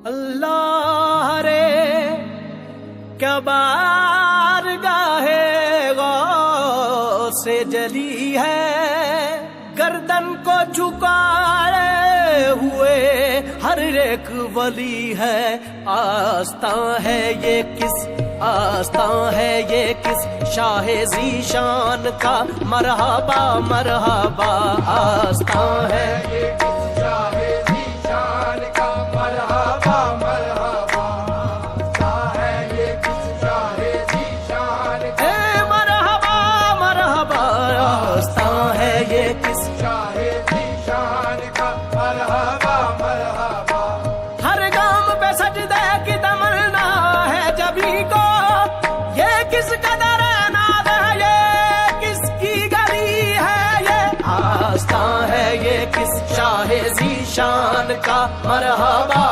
اللہ رے کیا بارگاہ غوث سے جلی ہے، گردن کو جھکائے ہوئے ہر ایک ولی ہے۔ آستاں ہے یہ کس، آستاں ہے یہ کس شاہ ذیشان کا، مرحبا مرحبا۔ آستاں ہے یہ کس شاہ ذیشان کا، مرحبا مرحبا۔ آستاں ہے یہ کس شاہ ذیشان کا، مرحبا مرحبا۔ آستاں ہے یہ کس شاہ ذیشان کا، مرحبا مرحبا۔ ہر گام پہ سجدے کی تمنا ہے جبھی کو، یہ کس قدر ناز ہے، یہ کس کی گلی ہے، یہ آستاں ہے یہ کس شاہ ذیشان کا، مرحبا۔